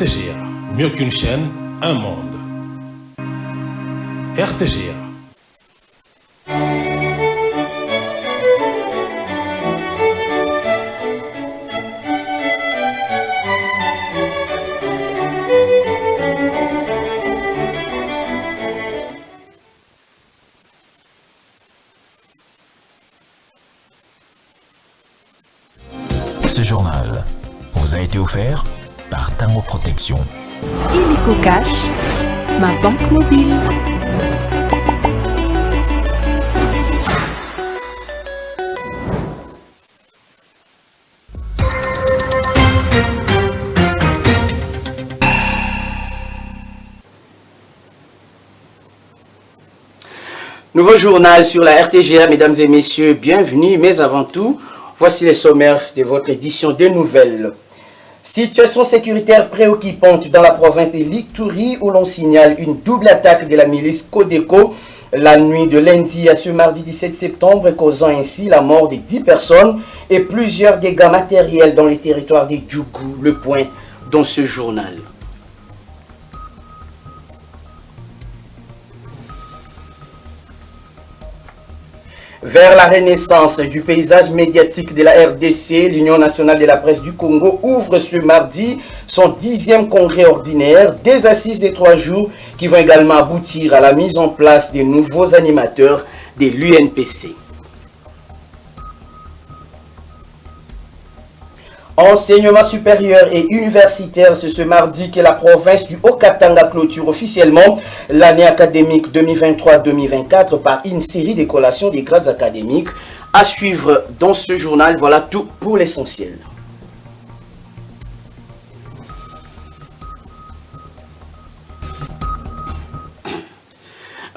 RTGA, mieux qu'une chaîne, un monde. RTGA. Ce journal vous a été offert par Tango Protection. Illico Cash, ma banque mobile. Nouveau journal sur la RTGA, mesdames et messieurs, bienvenue, mais avant tout, voici les sommaires de votre édition des nouvelles. Situation sécuritaire préoccupante dans la province de l'Ituri où l'on signale une double attaque de la milice Codeco la nuit de lundi à ce mardi 17 septembre, causant ainsi la mort de 10 personnes et plusieurs dégâts matériels dans les territoires des Djougou. Le point dans ce journal. Vers la renaissance du paysage médiatique de la RDC, l'Union nationale de la presse du Congo ouvre ce mardi son 10e congrès ordinaire, des assises de 3 jours qui vont également aboutir à la mise en place des nouveaux animateurs de l'UNPC. Enseignement supérieur et universitaire, c'est ce mardi que la province du Haut-Katanga clôture officiellement l'année académique 2023-2024 par une série de collations des grades académiques. À suivre dans ce journal, voilà tout pour l'essentiel.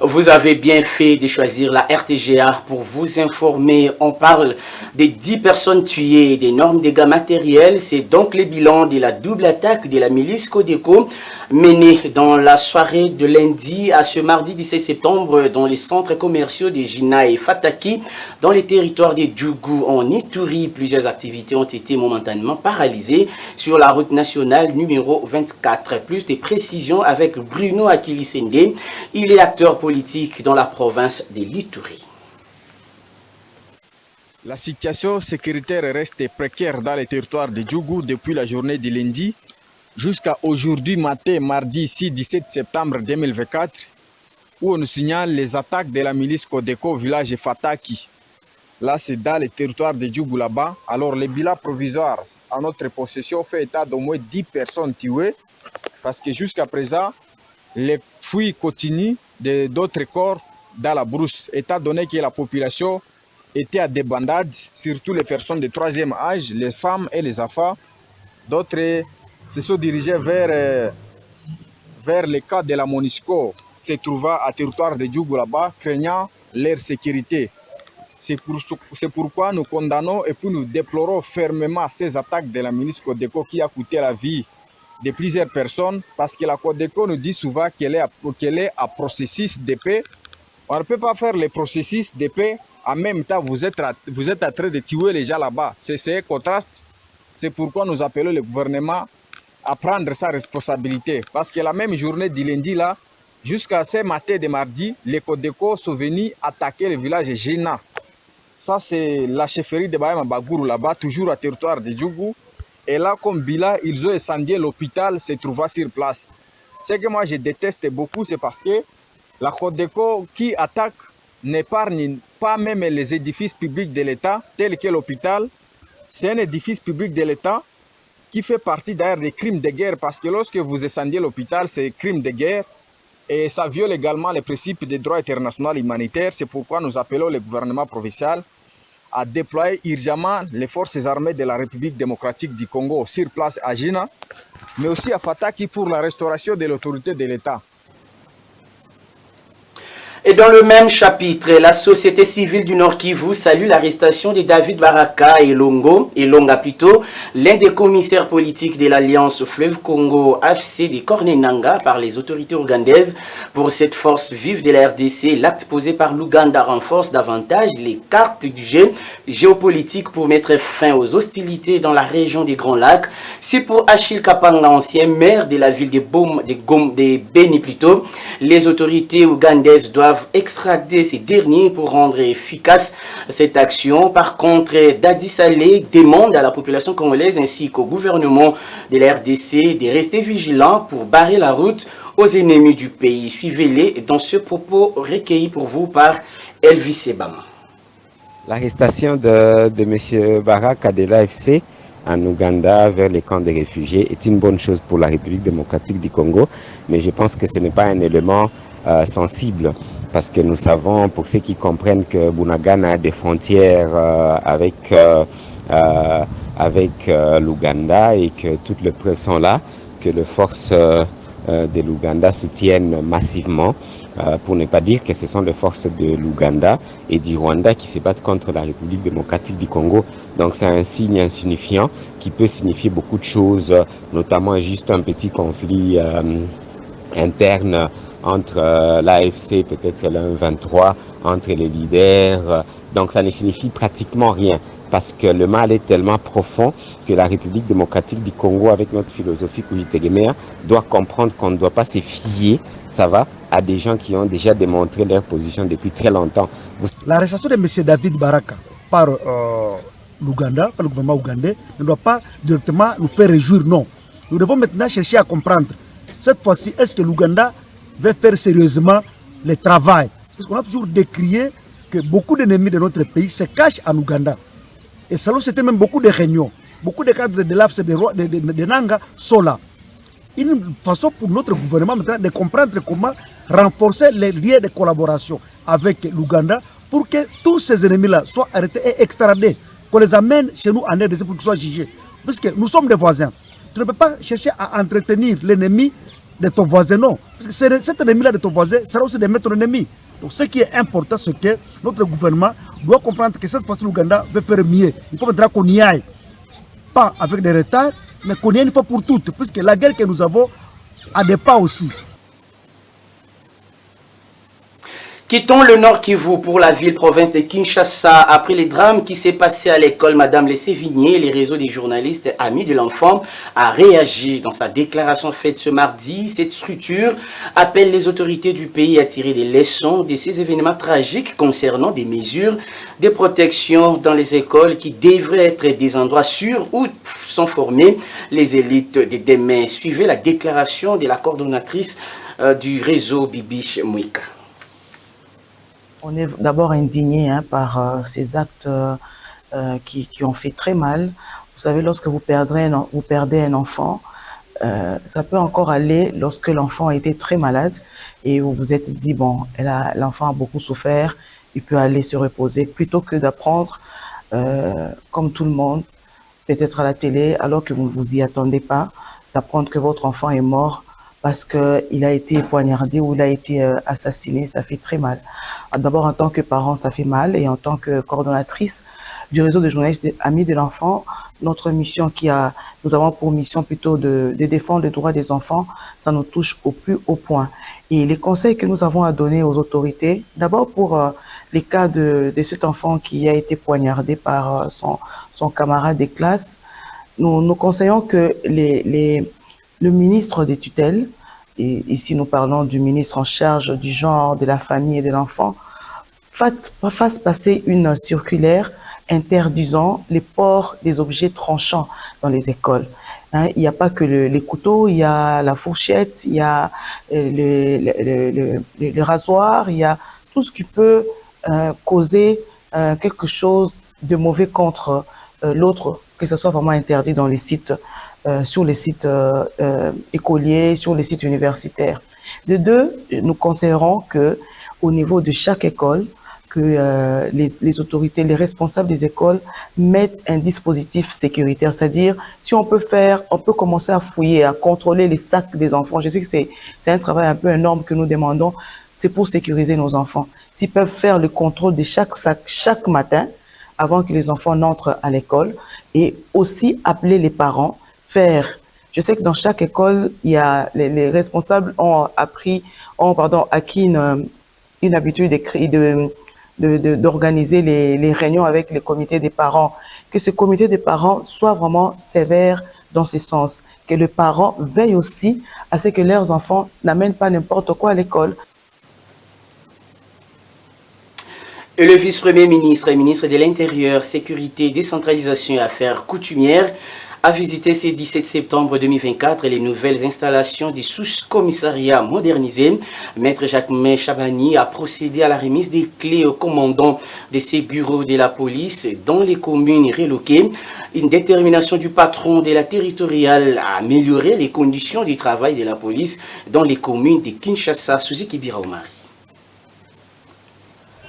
Vous avez bien fait de choisir la RTGA pour vous informer. On parle des 10 personnes tuées et d'énormes dégâts matériels. C'est donc le bilan de la double attaque de la milice Codeco menée dans la soirée de lundi à ce mardi 17 septembre dans les centres commerciaux de Jina et Fataki, dans les territoires des Djougou en Ituri. Plusieurs activités ont été momentanément paralysées sur la route nationale numéro 24. Plus de précisions avec Bruno Akilisende. Il est acteur politique dans la province de l'Ituri. La situation sécuritaire reste précaire dans les territoires de Djougou depuis la journée de lundi jusqu'à aujourd'hui matin, mardi 17 septembre 2024, où on nous signale les attaques de la milice Codeco village de Fataki. Là, c'est dans les territoires de Djougou là-bas. Alors, le bilan provisoire à notre possession fait état d'au moins 10 personnes tuées parce que jusqu'à présent, les fouilles continuent d'autres corps dans la brousse, étant donné que la population était à débandade, surtout les personnes de 3e âge, les femmes et les enfants. D'autres se sont dirigés vers le camp de la MONUSCO, se trouvant à territoire de Djougou là-bas, craignant leur sécurité. C'est pourquoi nous condamnons et puis nous déplorons fermement ces attaques de la milice Codeco qui a coûté la vie de plusieurs personnes, parce que la Codeco nous dit souvent qu'elle est à processus de paix. On ne peut pas faire le processus de paix en même temps vous êtes en train de tuer les gens là-bas. C'est un contraste. C'est pourquoi nous appelons le gouvernement à prendre sa responsabilité. Parce que la même journée du lundi là, jusqu'à ce matin de mardi, les Codeco sont venus attaquer le village de Jina. Ça c'est la chefferie de Bahama Bagourou là-bas, toujours à territoire de Djougou. Et là, comme bilan, ils ont incendié l'hôpital se trouvant sur place. Ce que moi je déteste beaucoup, c'est parce que la Codeco qui attaque n'épargne pas même les édifices publics de l'État, tels que l'hôpital. C'est un édifice public de l'État qui fait partie d'ailleurs des crimes de guerre, parce que lorsque vous incendiez l'hôpital, c'est crime de guerre et ça viole également les principes des droits internationaux humanitaires. C'est pourquoi nous appelons le gouvernement provincial à déployer urgemment les forces armées de la République démocratique du Congo sur place à Jina, mais aussi à Fataki pour la restauration de l'autorité de l'État. Et Et dans le même chapitre, la société civile du Nord Kivu salue l'arrestation de David Baraka et Longa plutôt, l'un des commissaires politiques de l'Alliance Fleuve Congo AFC de Cornenanga par les autorités ougandaises. Pour cette force vive de la RDC, l'acte posé par l'Ouganda renforce davantage les cartes du jeu géopolitique pour mettre fin aux hostilités dans la région des Grands Lacs. C'est pour Achille Kapanga, ancien maire de la ville de Beni plutôt. Les autorités ougandaises doivent extrader ces derniers pour rendre efficace cette action. Par contre, Dadi Saleh demande à la population congolaise ainsi qu'au gouvernement de la RDC de rester vigilants pour barrer la route aux ennemis du pays. Suivez-les dans ce propos recueilli pour vous par Elvis Sebama. L'arrestation de M. Baraka de l'AFC en Ouganda vers les camps de réfugiés est une bonne chose pour la République démocratique du Congo, mais je pense que ce n'est pas un élément sensible. Parce que nous savons, pour ceux qui comprennent que Bunagana a des frontières avec l'Ouganda et que toutes les preuves sont là, que les forces de l'Ouganda soutiennent massivement, pour ne pas dire que ce sont les forces de l'Ouganda et du Rwanda qui se battent contre la République démocratique du Congo. Donc c'est un signe insignifiant qui peut signifier beaucoup de choses, notamment juste un petit conflit interne entre l'AFC, peut-être l'M23, entre les leaders. Donc ça ne signifie pratiquement rien, parce que le mal est tellement profond que la République démocratique du Congo, avec notre philosophie Kujitegemea, doit comprendre qu'on ne doit pas se fier, ça va, à des gens qui ont déjà démontré leur position depuis très longtemps. L'arrestation de M. David Baraka par l'Ouganda, par le gouvernement ougandais, ne doit pas directement nous faire réjouir, non. Nous devons maintenant chercher à comprendre, cette fois-ci, est-ce que l'Ouganda va faire sérieusement le travail? Parce qu'on a toujours décrié que beaucoup d'ennemis de notre pays se cachent en Ouganda. Et ça, c'était même beaucoup de réunions. Beaucoup de cadres de l'AFC, de Nanga sont là. Une façon pour notre gouvernement maintenant de comprendre comment renforcer les liens de collaboration avec l'Ouganda pour que tous ces ennemis-là soient arrêtés et extradés, qu'on les amène chez nous en RDC pour qu'ils soient jugés. Parce que nous sommes des voisins. Tu ne peux pas chercher à entretenir l'ennemi de ton voisin, non. Parce que cet ennemi-là de ton voisin sera aussi de ton ennemi. Donc ce qui est important, c'est que notre gouvernement doit comprendre que cette fois-ci l'Ouganda veut faire mieux. Il faut maintenant qu'on y aille. Pas avec des retards, mais qu'on y aille une fois pour toutes. Puisque la guerre que nous avons a des pas aussi. Quittons le Nord Kivu pour la ville-province de Kinshasa. Après les drames qui s'est passé à l'école Madame Les Sévigné, les réseaux des journalistes Amis de l'Enfant a réagi. Dans sa déclaration faite ce mardi, cette structure appelle les autorités du pays à tirer des leçons de ces événements tragiques concernant des mesures de protection dans les écoles qui devraient être des endroits sûrs où sont formées les élites de demain. Suivez la déclaration de la coordonnatrice du réseau Bibiche Mouika. On est d'abord indigné par ces actes qui ont fait très mal. Vous savez, lorsque vous perdez un enfant, ça peut encore aller lorsque l'enfant a été très malade et vous vous êtes dit, bon, l'enfant a beaucoup souffert, il peut aller se reposer, plutôt que d'apprendre, comme tout le monde, peut-être à la télé, alors que vous ne vous y attendez pas, d'apprendre que votre enfant est mort parce qu'il a été poignardé ou il a été assassiné, ça fait très mal. D'abord, en tant que parent, ça fait mal, et en tant que coordonnatrice du réseau de journalistes Amis de l'Enfant, notre mission nous avons pour mission plutôt de défendre les droits des enfants, ça nous touche au plus haut point. Et les conseils que nous avons à donner aux autorités, d'abord pour les cas de cet enfant qui a été poignardé par son camarade de classe, nous conseillons que le ministre des tutelles, et ici nous parlons du ministre en charge du genre, de la famille et de l'enfant, fasse passer une circulaire interdisant les ports des objets tranchants dans les écoles. Il n'y a pas que les couteaux, il y a la fourchette, il y a le rasoir, il y a tout ce qui peut causer quelque chose de mauvais contre l'autre, que ce soit vraiment interdit dans les sites, sur les sites écoliers, sur les sites universitaires. De deux, nous conseillerons que au niveau de chaque école, que les autorités, les responsables des écoles mettent un dispositif sécuritaire, c'est-à-dire si on peut commencer à fouiller, à contrôler les sacs des enfants. Je sais que c'est un travail un peu énorme que nous demandons, c'est pour sécuriser nos enfants. S'ils peuvent faire le contrôle de chaque sac chaque matin, avant que les enfants n'entrent à l'école, et aussi appeler les parents, je sais que dans chaque école, il y a les responsables ont acquis une habitude d'organiser les réunions avec les comités des parents, que ce comité des parents soit vraiment sévère dans ce sens, que les parents veillent aussi à ce que leurs enfants n'amènent pas n'importe quoi à l'école. Et le vice-premier ministre et ministre de l'Intérieur, Sécurité, Décentralisation et Affaires coutumières a visité ce 17 septembre 2024 les nouvelles installations du sous-commissariat modernisé. Maître Jacquemain Chabani a procédé à la remise des clés au commandant de ces bureaux de la police dans les communes reloquées. Une détermination du patron de la territoriale à améliorer les conditions du travail de la police dans les communes de Kinshasa, Suzuki Biraumari.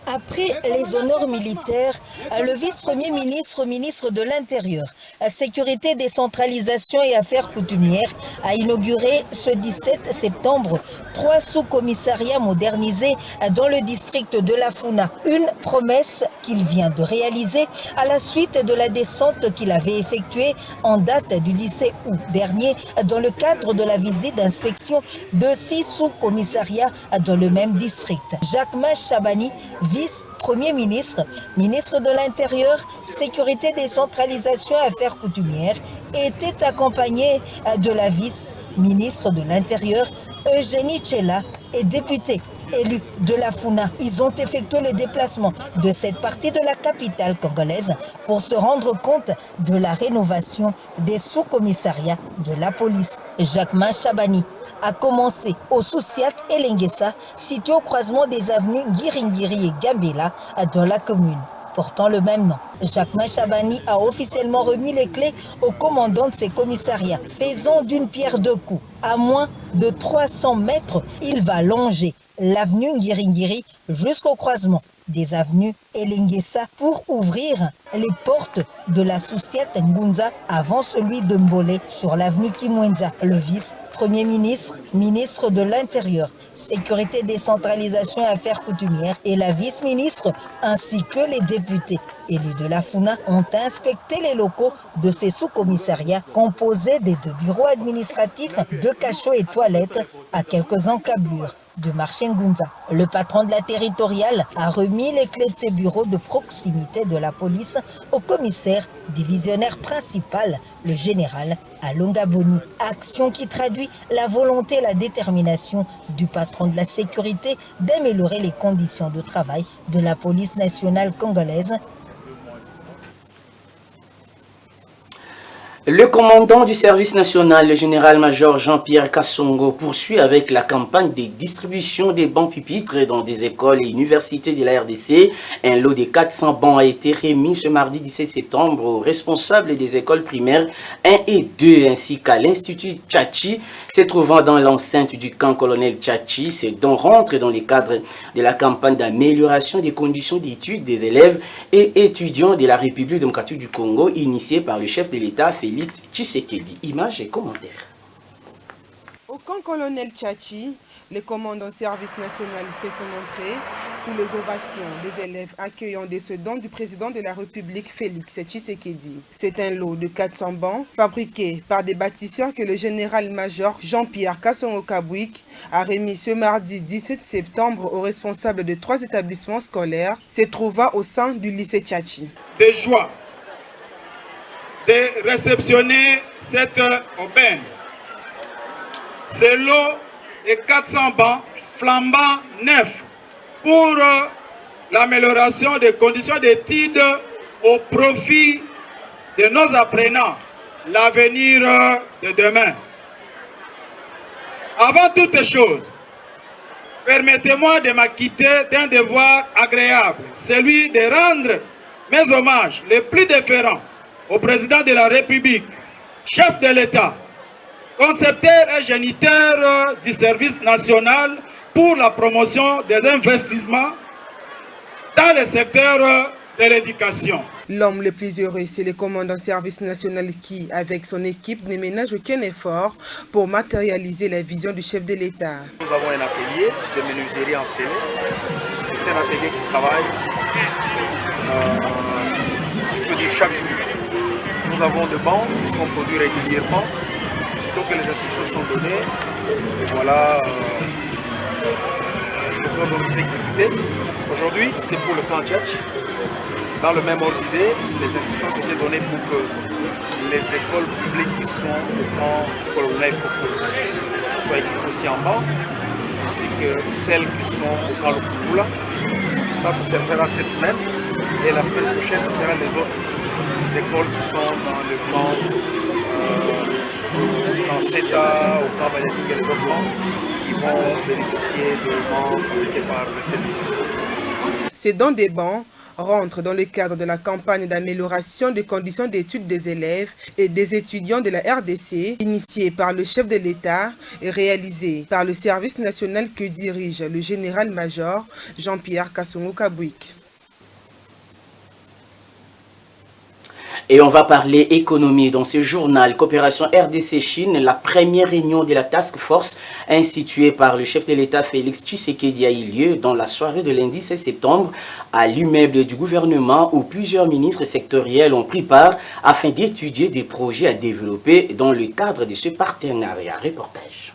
Après les honneurs militaires, le vice-premier ministre, ministre de l'Intérieur, Sécurité, Décentralisation et Affaires coutumières, a inauguré ce 17 septembre 3 sous-commissariats modernisés dans le district de la Funa. Une promesse qu'il vient de réaliser à la suite de la descente qu'il avait effectuée en date du 17 août dernier dans le cadre de la visite d'inspection de 6 sous-commissariats dans le même district. Jacquemain Chabani, vice-premier ministre, ministre de l'Intérieur, Sécurité, Décentralisation et Affaires coutumières, était accompagné de la vice-ministre de l'Intérieur, Eugénie Tchela, et député élu de la Funa. Ils ont effectué le déplacement de cette partie de la capitale congolaise pour se rendre compte de la rénovation des sous-commissariats de la police. Jacquemain Chabani a commencé au Soussiat et Lengesa, situé au croisement des avenues Ngiringiri et Gambela dans la commune portant le même nom. Jacquemain Chabani a officiellement remis les clés au commandant de ces commissariats, faisant d'une pierre deux coups. À moins de 300 mètres, il va longer l'avenue Ngiringiri jusqu'au croisement des avenues Elengesa pour ouvrir les portes de la Soussiat Ngunza avant celui de Mbolé sur l'avenue Kimwenza. Le vice-premier ministre, ministre de l'Intérieur, Sécurité, Décentralisation et Affaires coutumières et la vice-ministre ainsi que les députés élus de la Funa ont inspecté les locaux de ces sous-commissariats composés des 2 bureaux administratifs, 2 cachots et toilettes à quelques encablures du marché Ngunza. Le patron de la territoriale a remis les clés de ses bureaux de proximité de la police au commissaire divisionnaire principal, le général Alonga Boni. Action qui traduit la volonté et la détermination du patron de la sécurité d'améliorer les conditions de travail de la police nationale congolaise. Le commandant du service national, le général-major Jean-Pierre Kassongo, poursuit avec la campagne de distribution des bancs pupitres dans des écoles et universités de la RDC. Un lot de 400 bancs a été remis ce mardi 17 septembre aux responsables des écoles primaires 1 et 2 ainsi qu'à l'Institut Tchachi, se trouvant dans l'enceinte du camp colonel Tchachi. Ces dons rentrent dans le cadre de la campagne d'amélioration des conditions d'études des élèves et étudiants de la République démocratique du Congo, initiée par le chef de l'État, Félix Tshisekedi. Images et commentaires. Au camp colonel Tchachi, le commandant service national fait son entrée sous les ovations des élèves accueillant des dons du président de la République Félix Tshisekedi. C'est un lot de 400 bancs fabriqués par des bâtisseurs que le général-major Jean-Pierre Kassongo-Kabouik a remis ce mardi 17 septembre aux responsables de 3 établissements scolaires se trouvant au sein du lycée Tchachi. De joie de réceptionner cette aubaine. Ce lot de 400 bancs flambant neufs pour l'amélioration des conditions d'études au profit de nos apprenants, l'avenir de demain. Avant toute chose, permettez-moi de m'acquitter d'un devoir agréable, celui de rendre mes hommages les plus déférents au président de la République, chef de l'État, concepteur et géniteur du service national pour la promotion des investissements dans le secteur de l'éducation. L'homme le plus heureux, c'est le commandant service national qui, avec son équipe, ne ménage aucun effort pour matérialiser la vision du chef de l'État. Nous avons un atelier de menuiserie en scellé. C'est un atelier qui travaille, si je peux dire, chaque jour. Nous avons des bancs qui sont produits régulièrement. Aussitôt que les instructions sont données, et voilà, les ordres ont été exécutés. Aujourd'hui, c'est pour le camp Tchatch. Dans le même ordre d'idée, les instructions ont été données pour que les écoles publiques qui sont au camp colonel Coco soient équipées aussi en bas, ainsi que celles qui sont au camp Lofoumoula. Ça se fera cette semaine. Et la semaine prochaine, ce sera les autres écoles qui sont dans le camp CETA, au camp Bayadик et les autres camps qui vont bénéficier de bancs fabriqués par le service national. Ces dons des bancs rentrent dans le cadre de la campagne d'amélioration des conditions d'études des élèves et des étudiants de la RDC, initiée par le chef de l'État et réalisée par le service national que dirige le général-major Jean-Pierre Kassongo-Kabouik. Et on va parler économie dans ce journal. Coopération RDC-Chine, la première réunion de la task force instituée par le chef de l'État Félix Tshisekedi a eu lieu dans la soirée de lundi 16 septembre à l'immeuble du gouvernement où plusieurs ministres sectoriels ont pris part afin d'étudier des projets à développer dans le cadre de ce partenariat. Reportage.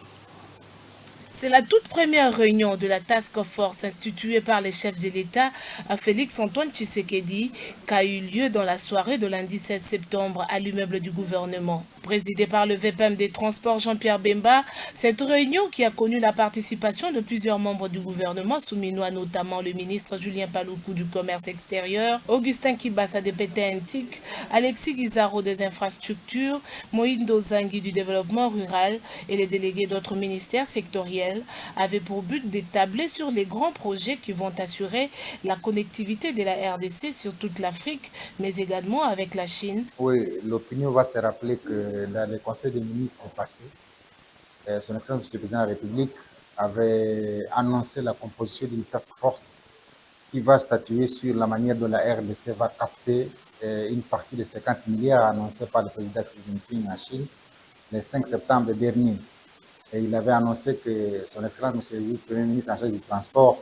C'est la toute première réunion de la task force instituée par le chef de l'État, Félix-Antoine Tshisekedi, qui a eu lieu dans la soirée de lundi 16 septembre à l'immeuble du gouvernement. Présidée par le VPM des Transports Jean-Pierre Bemba, cette réunion qui a connu la participation de plusieurs membres du gouvernement souminois, notamment le ministre Julien Paluku du Commerce extérieur, Augustin Kibasa des Pété-Antique, Alexis Guizarro des Infrastructures, Moïndo Zangui du Développement rural et les délégués d'autres ministères sectoriels avait pour but d'établir sur les grands projets qui vont assurer la connectivité de la RDC sur toute l'Afrique, mais également avec la Chine. Oui, l'opinion va se rappeler que dans le Conseil des ministres passé, son Excellence le Président de la République avait annoncé la composition d'une task force qui va statuer sur la manière dont la RDC va capter une partie des 50 milliards annoncés par le président Xi Jinping en Chine le 5 septembre dernier. Et il avait annoncé que son Excellence, M. le vice-premier ministre en charge du transport,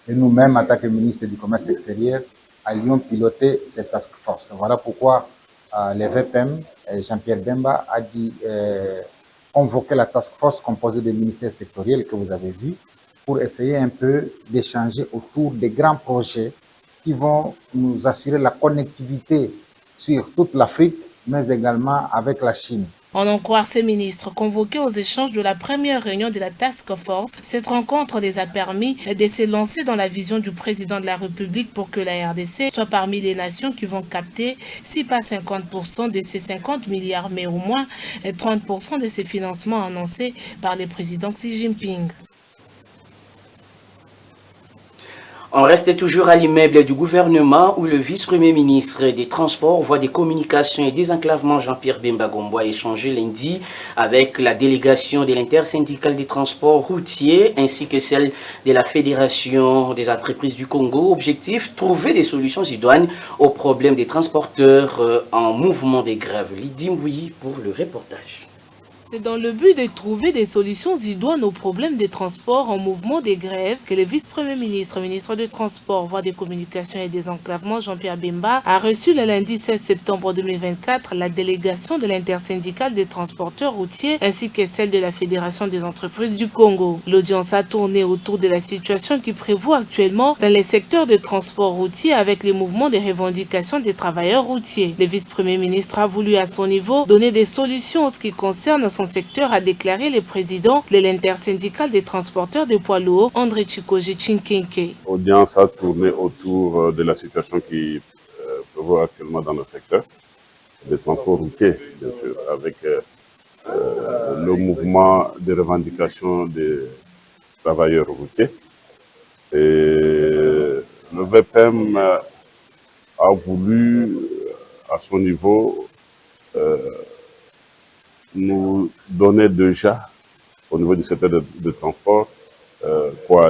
et nous-mêmes, en tant que ministre du Commerce extérieur, allions piloter cette task force. Voilà pourquoi le VPM, Jean-Pierre Bemba, a dit convoquer la task force composée des ministères sectoriels que vous avez vus pour essayer un peu d'échanger autour des grands projets qui vont nous assurer la connectivité sur toute l'Afrique, mais également avec la Chine. En en croire ces ministres convoqués aux échanges de la première réunion de la Task Force, cette rencontre les a permis de se lancer dans la vision du président de la République pour que la RDC soit parmi les nations qui vont capter, si pas 50% de ces 50 milliards, mais au moins 30% de ces financements annoncés par le président Xi Jinping. On reste toujours à l'immeuble du gouvernement où le vice-premier ministre des Transports, Voies des Communications et Désenclavement Jean-Pierre Bemba Gombo a échangé lundi avec la délégation de l'intersyndicale des transports routiers ainsi que celle de la Fédération des entreprises du Congo. Objectif, trouver des solutions idoines aux problèmes des transporteurs en mouvement de grève. Lydie Mbouyi pour le reportage. C'est dans le but de trouver des solutions idoines aux problèmes des transports en mouvement des grèves que le vice-premier ministre, ministre des Transports, Voies des Communications et des Enclavements, Jean-Pierre Bemba, a reçu le lundi 16 septembre 2024 la délégation de l'intersyndicale des transporteurs routiers ainsi que celle de la Fédération des entreprises du Congo. L'audience a tourné autour de la situation qui prévaut actuellement dans les secteurs de transport routier avec les mouvements de revendication des travailleurs routiers. Le vice-premier ministre a voulu à son niveau donner des solutions en ce qui concerne son secteur, a déclaré le président de l'intersyndicale des transporteurs de poids lourds, André Chikoji Chinkenke. L'audience a tourné autour de la situation qui prévaut actuellement dans le secteur des transports routiers, bien sûr, avec le mouvement de revendication des travailleurs routiers. Et le VPM a voulu, à son niveau, nous donner déjà, au niveau du secteur de transport,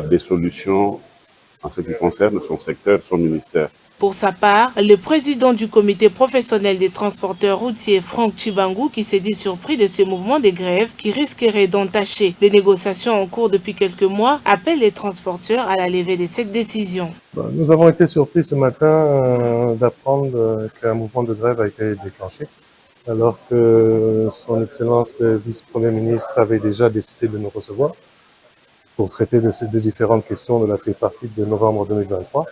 des solutions en ce qui concerne son secteur, son ministère. Pour sa part, le président du comité professionnel des transporteurs routiers, Franck Chibangou, qui s'est dit surpris de ces mouvements de grève qui risqueraient d'entacher les négociations en cours depuis quelques mois, appelle les transporteurs à la levée de cette décision. Nous avons été surpris ce matin d'apprendre qu'un mouvement de grève a été déclenché, alors que son Excellence le vice-premier ministre avait déjà décidé de nous recevoir pour traiter de ces deux différentes questions de la tripartite de novembre 2023.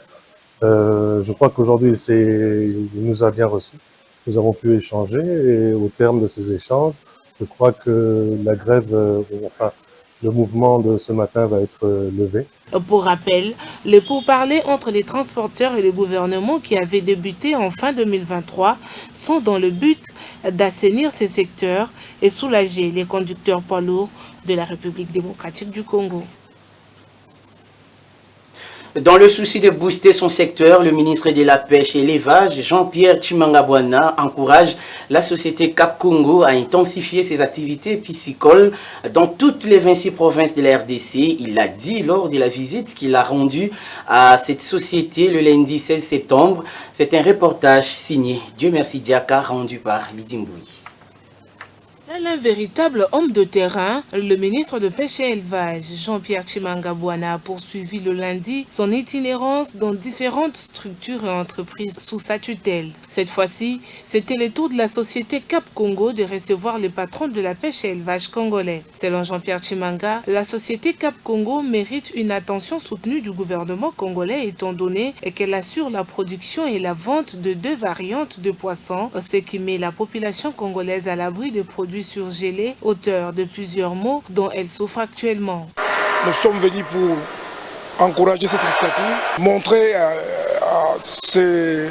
Je crois qu'aujourd'hui, il nous a bien reçus. Nous avons pu échanger et au terme de ces échanges, je crois que la grève, le mouvement de ce matin va être levé. Pour rappel, les pourparlers entre les transporteurs et le gouvernement qui avaient débuté en fin 2023 sont dans le but d'assainir ces secteurs et soulager les conducteurs poids lourds de la République démocratique du Congo. Dans le souci de booster son secteur, le ministre de la Pêche et l'Élevage, Jean-Pierre Tshimanga-Bwana, encourage la société Cap Congo à intensifier ses activités piscicoles dans toutes les 26 provinces de la RDC. Il l'a dit lors de la visite qu'il a rendue à cette société le lundi 16 septembre. C'est un reportage signé Dieu merci Diaka, rendu par Lydie Mboui. Un véritable homme de terrain, le ministre de Pêche et Élevage, Jean-Pierre Tshimanga-Bwana, a poursuivi le lundi son itinérance dans différentes structures et entreprises sous sa tutelle. Cette fois-ci, c'était le tour de la société Cap Congo de recevoir les patrons de la pêche et élevage congolais. Selon Jean-Pierre Tshimanga, la société Cap Congo mérite une attention soutenue du gouvernement congolais étant donné qu'elle assure la production et la vente de 2 variantes de poissons, ce qui met la population congolaise à l'abri de produits surgelés, auteur de plusieurs maux dont elle souffre actuellement. Nous sommes venus pour encourager cette initiative, montrer à ces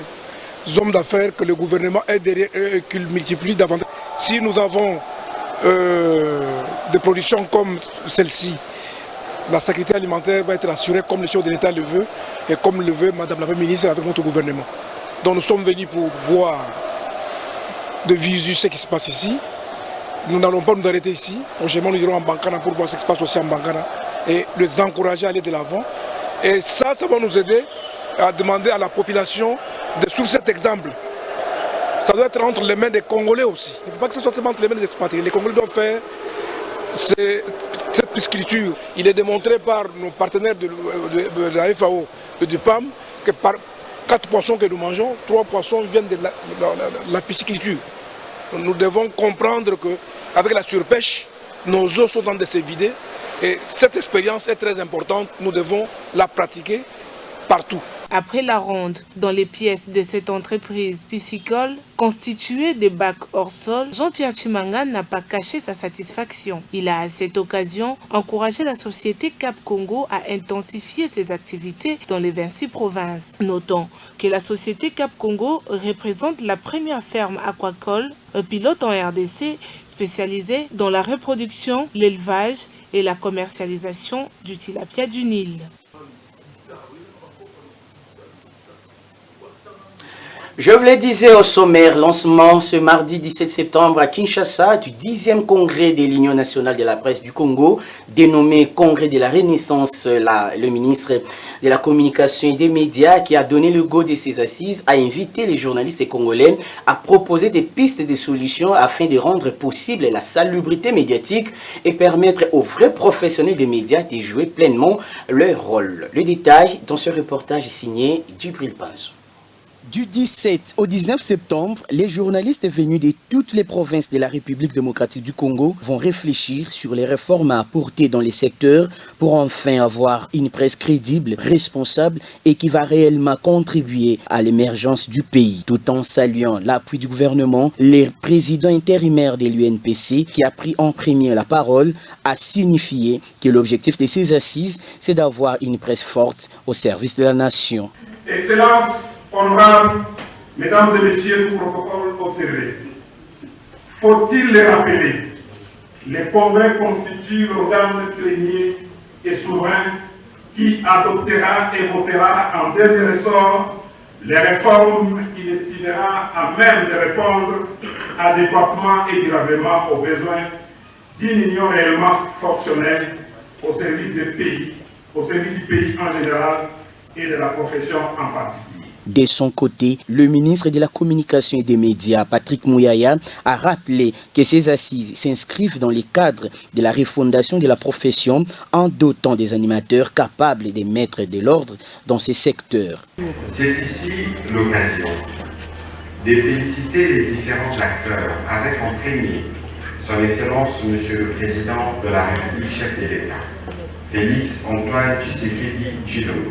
hommes d'affaires que le gouvernement est derrière eux et qu'il multiplie davantage. Si nous avons des productions comme celle-ci, la sécurité alimentaire va être assurée comme le chef de l'État le veut et comme le veut Madame la Première ministre avec notre gouvernement. Donc nous sommes venus pour voir de visu ce qui se passe ici. Nous n'allons pas nous arrêter ici. Prochainement, nous irons en Bankana pour voir ce qui se passe aussi en Bankana et les encourager à aller de l'avant. Et ça va nous aider à demander à la population de suivre cet exemple. Ça doit être entre les mains des Congolais aussi. Il ne faut pas que ce soit seulement entre les mains des expatriés. Les Congolais doivent faire cette pisciculture. Il est démontré par nos partenaires de la FAO et du PAM que par 4 poissons que nous mangeons, 3 poissons viennent de la pisciculture. Nous devons comprendre qu'avec la surpêche, nos eaux sont en train de se vider et cette expérience est très importante. Nous devons la pratiquer partout. Après la ronde dans les pièces de cette entreprise piscicole constituée de bacs hors sol, Jean-Pierre Tshimanga n'a pas caché sa satisfaction. Il a à cette occasion encouragé la société Cap Congo à intensifier ses activités dans les 26 provinces. Notons que la société Cap Congo représente la première ferme aquacole pilote en RDC spécialisée dans la reproduction, l'élevage et la commercialisation du tilapia du Nil. Je vous le disais au sommaire, lancement ce mardi 17 septembre à Kinshasa du 10e congrès de l'Union nationale de la presse du Congo, dénommé Congrès de la Renaissance. Le ministre de la Communication et des Médias qui a donné le go de ses assises a invité les journalistes congolais à proposer des pistes de solutions afin de rendre possible la salubrité médiatique et permettre aux vrais professionnels des médias de jouer pleinement leur rôle. Le détail dans ce reportage signé Djibril Panzo. Du 17 au 19 septembre, les journalistes venus de toutes les provinces de la République démocratique du Congo vont réfléchir sur les réformes à apporter dans les secteurs pour enfin avoir une presse crédible, responsable et qui va réellement contribuer à l'émergence du pays. Tout en saluant l'appui du gouvernement, le président intérimaire de l'UNPC, qui a pris en premier la parole, a signifié que l'objectif de ces assises, c'est d'avoir une presse forte au service de la nation. Excellence, honorables, mesdames et messieurs, le protocole observé. Faut-il les rappeler? Les congrès constituent l'organe plénier et souverain qui adoptera et votera en dernier ressort les réformes qu'il estimera à même de répondre adéquatement et durablement aux besoins d'une union réellement fonctionnelle au service du pays en général et de la profession en particulier. De son côté, le ministre de la Communication et des Médias, Patrick Mouyaya, a rappelé que ces assises s'inscrivent dans le cadre de la refondation de la profession en dotant des animateurs capables de mettre de l'ordre dans ces secteurs. C'est ici l'occasion de féliciter les différents acteurs, avec en premier Son Excellence Monsieur le Président de la République, chef de l'État, Félix Antoine Tshisekedi Tshilombo,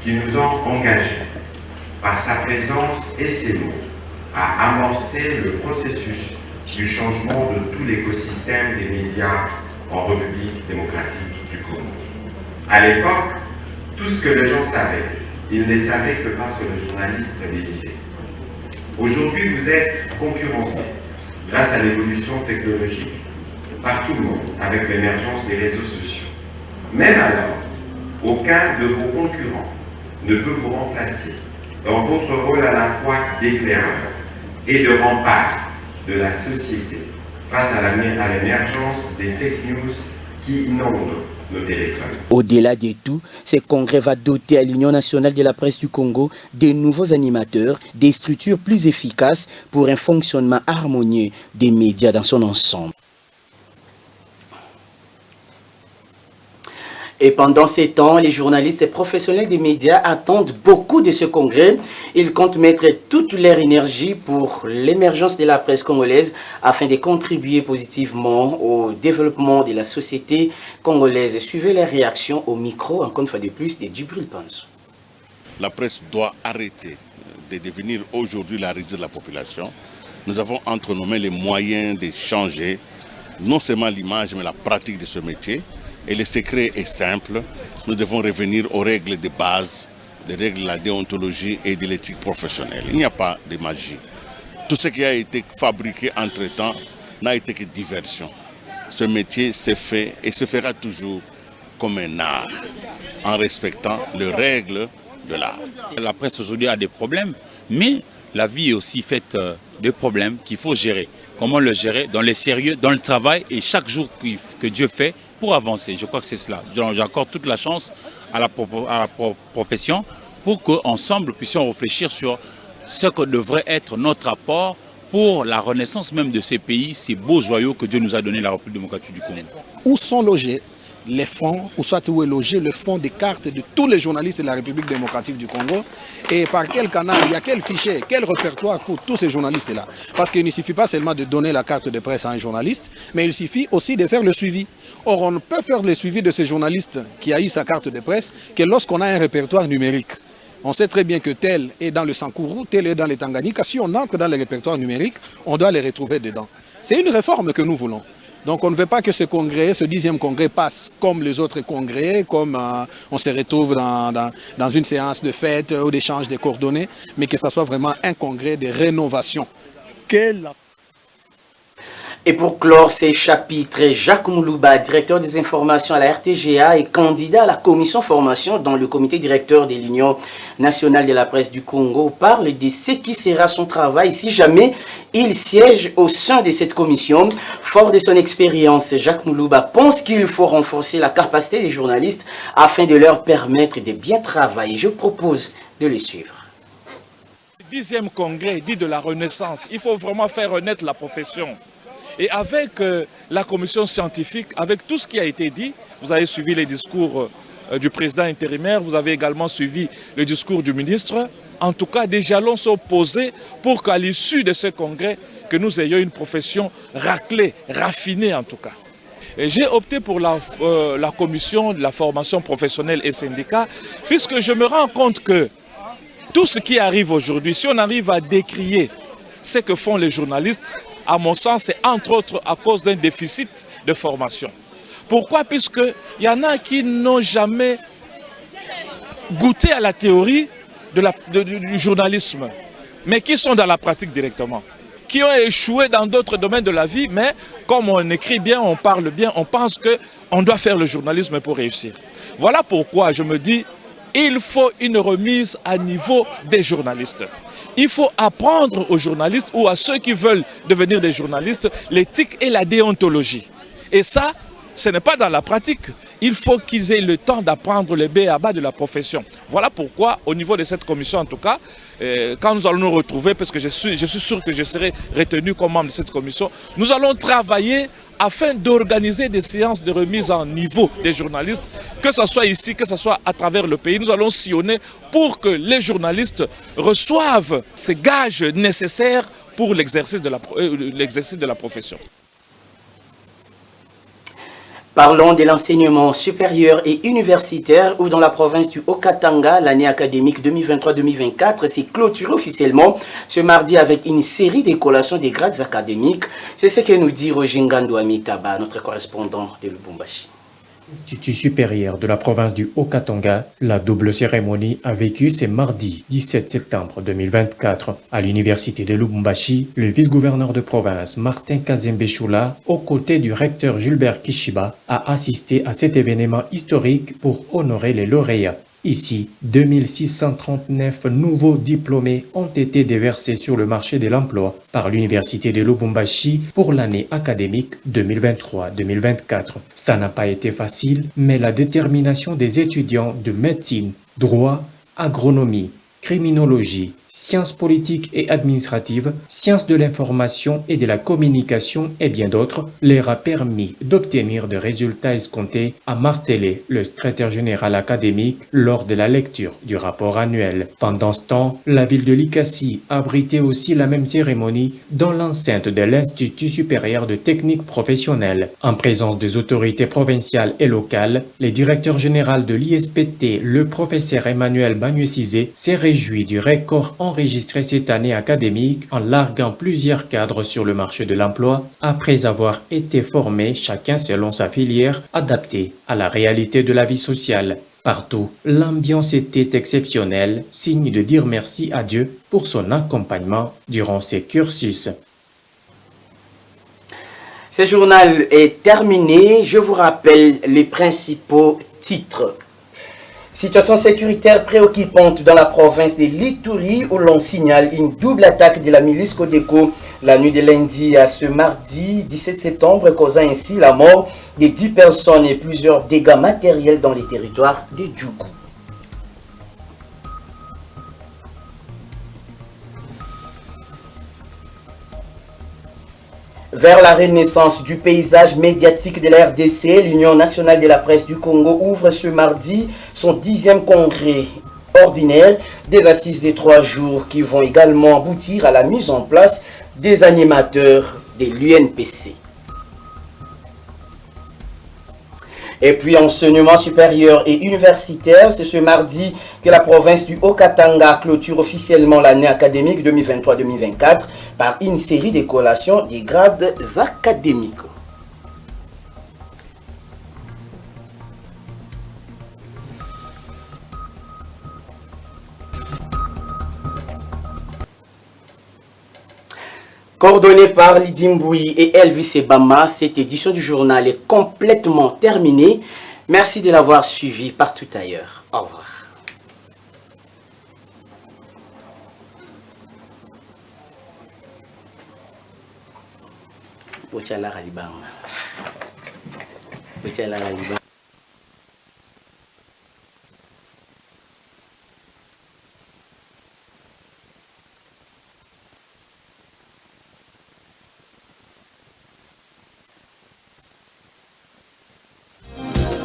qui nous ont engagés par sa présence et ses mots à amorcer le processus du changement de tout l'écosystème des médias en République démocratique du Congo. À l'époque, tout ce que les gens savaient, ils ne savaient que parce que le journaliste les disait. Aujourd'hui, vous êtes concurrencés grâce à l'évolution technologique par tout le monde avec l'émergence des réseaux sociaux. Même alors, aucun de vos concurrents ne peut vous remplacer dans votre rôle à la fois d'éclaireur et de rempart de la société face à l'émergence des fake news qui inondent nos téléphones. Au-delà de tout, ce congrès va doter à l'Union nationale de la presse du Congo de nouveaux animateurs, des structures plus efficaces pour un fonctionnement harmonieux des médias dans son ensemble. Et pendant ces temps, les journalistes et professionnels des médias attendent beaucoup de ce congrès. Ils comptent mettre toute leur énergie pour l'émergence de la presse congolaise afin de contribuer positivement au développement de la société congolaise. Suivez les réactions au micro, encore une fois de plus, de Djibril Panzo. La presse doit arrêter de devenir aujourd'hui la risée de la population. Nous avons entre nos mains les moyens de changer non seulement l'image, mais la pratique de ce métier. Et le secret est simple, nous devons revenir aux règles de base, les règles de la déontologie et de l'éthique professionnelle. Il n'y a pas de magie. Tout ce qui a été fabriqué entre-temps n'a été que diversion. Ce métier s'est fait et se fera toujours comme un art, en respectant les règles de l'art. La presse aujourd'hui a des problèmes, mais la vie est aussi faite de problèmes qu'il faut gérer. Comment le gérer? Dans le sérieux, dans le travail et chaque jour que Dieu fait pour avancer. Je crois que c'est cela. J'accorde toute la chance à la profession pour qu'ensemble puissions réfléchir sur ce que devrait être notre apport pour la renaissance même de ces pays, ces beaux joyaux que Dieu nous a donnés, la République démocratique du Congo. Où sont logés les fonds, ou soit où est logé le fonds des cartes de tous les journalistes de la République démocratique du Congo, et par quel canal, il y a quel fichier, quel répertoire pour tous ces journalistes-là. Parce qu'il ne suffit pas seulement de donner la carte de presse à un journaliste, mais il suffit aussi de faire le suivi. Or, on ne peut faire le suivi de ces journalistes qui a eu sa carte de presse que lorsqu'on a un répertoire numérique. On sait très bien que tel est dans le Sankourou, tel est dans les Tanganyika. Si on entre dans les répertoires numériques, on doit les retrouver dedans. C'est une réforme que nous voulons. Donc on ne veut pas que ce congrès, ce 10e congrès passe comme les autres congrès, comme on se retrouve dans une séance de fête ou d'échange de coordonnées, mais que ça soit vraiment un congrès de rénovation. Et pour clore ces chapitres, Jacques Moulouba, directeur des informations à la RTGA et candidat à la commission formation dans le comité directeur de l'Union nationale de la presse du Congo, parle de ce qui sera son travail si jamais il siège au sein de cette commission. Fort de son expérience, Jacques Moulouba pense qu'il faut renforcer la capacité des journalistes afin de leur permettre de bien travailler. Je propose de le suivre. Le 10e congrès dit de la renaissance. Il faut vraiment faire renaître la profession. Et avec la commission scientifique, avec tout ce qui a été dit, vous avez suivi les discours du président intérimaire, vous avez également suivi le discours du ministre. En tout cas, des jalons sont posés pour qu'à l'issue de ce congrès, que nous ayons une profession raclée, raffinée en tout cas. J'ai opté pour la commission de la formation professionnelle et syndicats, puisque je me rends compte que tout ce qui arrive aujourd'hui, si on arrive à décrier ce que font les journalistes, à mon sens, c'est entre autres à cause d'un déficit de formation. Pourquoi? Puisqu'il y en a qui n'ont jamais goûté à la théorie du journalisme, mais qui sont dans la pratique directement, qui ont échoué dans d'autres domaines de la vie, mais comme on écrit bien, on parle bien, on pense qu'on doit faire le journalisme pour réussir. Voilà pourquoi je me dis, il faut une remise à niveau des journalistes. Il faut apprendre aux journalistes ou à ceux qui veulent devenir des journalistes l'éthique et la déontologie. Et ça, ce n'est pas dans la pratique. il faut qu'ils aient le temps d'apprendre le b.a.-ba de la profession. Voilà pourquoi, au niveau de cette commission en tout cas, quand nous allons nous retrouver, parce que je suis sûr que je serai retenu comme membre de cette commission, nous allons travailler afin d'organiser des séances de remise en niveau des journalistes, que ce soit ici, que ce soit à travers le pays. Nous allons sillonner pour que les journalistes reçoivent ces gages nécessaires pour l'exercice de la profession. Parlons de l'enseignement supérieur et universitaire où dans la province du Haut-Katanga, l'année académique 2023-2024 s'est clôturée officiellement ce mardi avec une série de collations des grades académiques. C'est ce que nous dit Roger Ngando Amitaba, notre correspondant de Lubumbashi. Institut supérieur de la province du Haut-Katanga, la double cérémonie a vécu ce mardi 17 septembre 2024. À l'université de Lubumbashi, le vice-gouverneur de province Martin Kazembe-Choula, aux côtés du recteur Gilbert Kishiba, a assisté à cet événement historique pour honorer les lauréats. Ici, 2639 nouveaux diplômés ont été déversés sur le marché de l'emploi par l'université de Lubumbashi pour l'année académique 2023-2024. Ça n'a pas été facile, mais la détermination des étudiants de médecine, droit, agronomie, criminologie, sciences politiques et administratives, sciences de l'information et de la communication et bien d'autres, leur a permis d'obtenir des résultats escomptés, a martelé le secrétaire général académique lors de la lecture du rapport annuel. Pendant ce temps, la ville de Likasi abritait aussi la même cérémonie dans l'enceinte de l'Institut supérieur de technique professionnelle. En présence des autorités provinciales et locales, le directeur général de l'ISPT, le professeur Emmanuel Bagnucizé, s'est réjoui du record enregistré cette année académique en larguant plusieurs cadres sur le marché de l'emploi après avoir été formés chacun selon sa filière adaptée à la réalité de la vie sociale. Partout, l'ambiance était exceptionnelle, signe de dire merci à Dieu pour son accompagnement durant ces cursus. Ce journal est terminé. Je vous rappelle les principaux titres. Situation sécuritaire préoccupante dans la province de l'Ituri où l'on signale une double attaque de la milice Codeco la nuit de lundi à ce mardi 17 septembre, causant ainsi la mort de 10 personnes et plusieurs dégâts matériels dans les territoires de Djougou. Vers la renaissance du paysage médiatique de la RDC, l'Union nationale de la presse du Congo ouvre ce mardi son 10e congrès ordinaire des assises de 3 jours qui vont également aboutir à la mise en place des animateurs de l'UNPC. Et puis enseignement supérieur et universitaire, c'est ce mardi que la province du Haut-Katanga clôture officiellement l'année académique 2023-2024 par une série de collations des grades académiques. Coordonné par Lydie Mbouyi et Elvis Ebama, cette édition du journal est complètement terminée. Merci de l'avoir suivi partout ailleurs. Au revoir.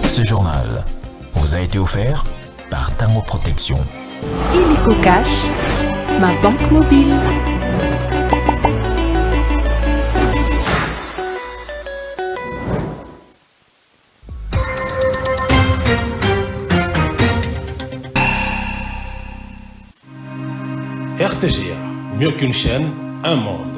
Ce journal vous a été offert par Tango Protection. Illico Cash, ma banque mobile. RTGA, mieux qu'une chaîne, un monde.